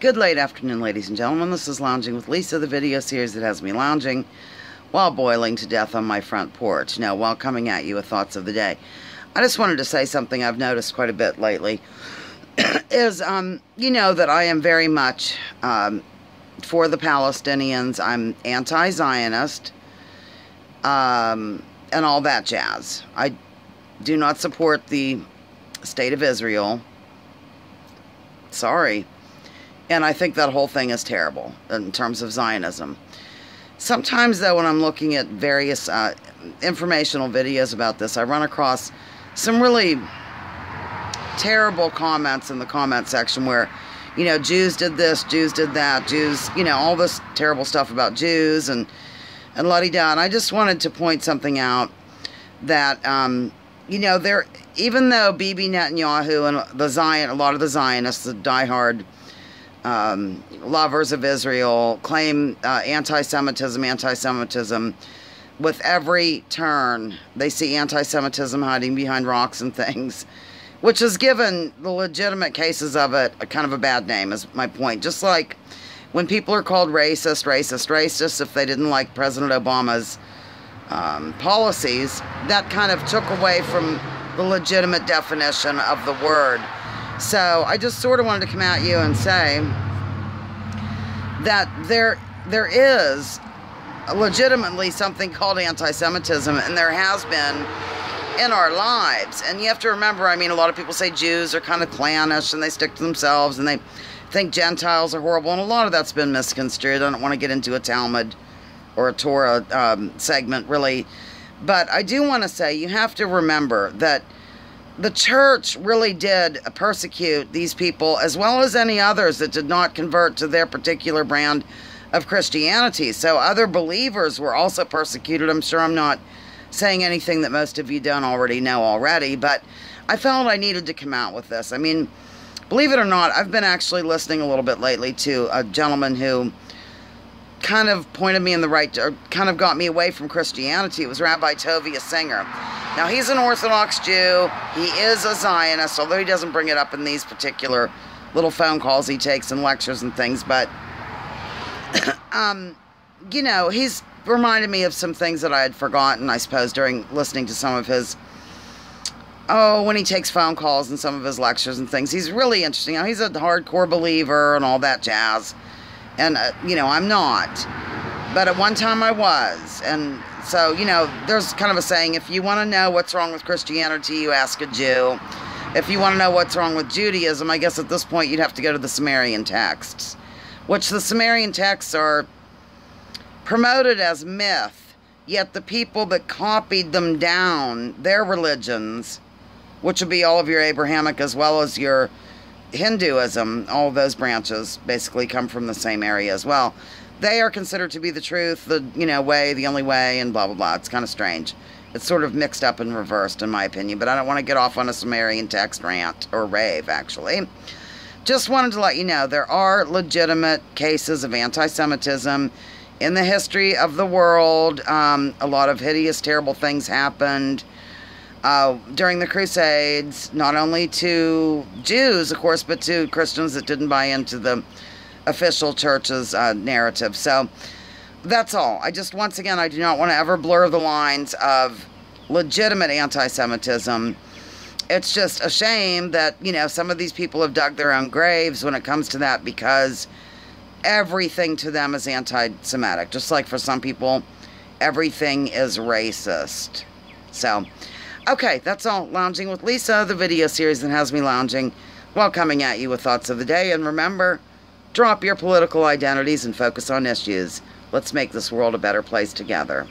Good late afternoon, ladies and gentlemen. This is Lounging with Lisa, the video series that has me lounging while boiling to death on my front porch. Now, while coming at you with thoughts of the day, I just wanted to say something I've noticed quite a bit lately is, you know that I am very much for the Palestinians. I'm anti-Zionist and all that jazz. I do not support the state of Israel. Sorry. And I think that whole thing is terrible in terms of Zionism. Sometimes, though, when I'm looking at various informational videos about this, I run across some really terrible comments in the comment section where, you know, Jews did this, Jews did that, Jews, you know, all this terrible stuff about Jews and la-di-da. And I just wanted to point something out that, you know, even though Bibi Netanyahu and a lot of the Zionists, the diehard lovers of Israel, claim anti-Semitism, with every turn they see anti-Semitism hiding behind rocks and things, which has given the legitimate cases of it a kind of a bad name, is my point. Just like when people are called racist if they didn't like President Obama's policies, that kind of took away from the legitimate definition of the word. So I just sort of wanted to come at you and say that there is legitimately something called anti-Semitism, and there has been in our lives. And you have to remember, I mean, a lot of people say Jews are kind of clannish and they stick to themselves and they think Gentiles are horrible, and a lot of that's been misconstrued. I don't want to get into a Talmud or a Torah segment, really. But I do want to say you have to remember that the church really did persecute these people, as well as any others that did not convert to their particular brand of Christianity. So other believers were also persecuted. I'm sure I'm not saying anything that most of you don't already know already, but I felt I needed to come out with this. I mean, believe it or not, I've been actually listening a little bit lately to a gentleman who kind of pointed me in the right, or kind of got me away from Christianity. It was Rabbi Tovia Singer. Now, he's an Orthodox Jew. He is a Zionist, although he doesn't bring it up in these particular little phone calls he takes and lectures and things. But, you know, he's reminded me of some things that I had forgotten, I suppose, during listening to some of his, when he takes phone calls and some of his lectures and things. He's really interesting. Now, he's a hardcore believer and all that jazz. And, you know, I'm not. But at one time I was. And so, you know, there's kind of a saying, if you want to know what's wrong with Christianity, you ask a Jew. If you want to know what's wrong with Judaism, I guess at this point you'd have to go to the Sumerian texts, which the Sumerian texts are promoted as myth, yet the people that copied them down, their religions, which would be all of your Abrahamic as well as your Hinduism, all of those branches basically come from the same area as well. They are considered to be the truth, the, you know, way, the only way, and blah, blah, blah. It's kind of strange. It's sort of mixed up and reversed, in my opinion, but I don't want to get off on a Sumerian text rant, or rave, actually. Just wanted to let you know, there are legitimate cases of anti-Semitism in the history of the world. A lot of hideous, terrible things happened during the Crusades, not only to Jews, of course, but to Christians that didn't buy into the official church's narrative. So that's all. I just, once again, I do not want to ever blur the lines of legitimate anti-Semitism. It's just a shame that, you know, some of these people have dug their own graves when it comes to that, because everything to them is anti-Semitic. Just like for some people, everything is racist. So, okay, that's all. Lounging with Lisa, the video series that has me lounging while coming at you with thoughts of the day. And remember, drop your political identities and focus on issues. Let's make this world a better place together.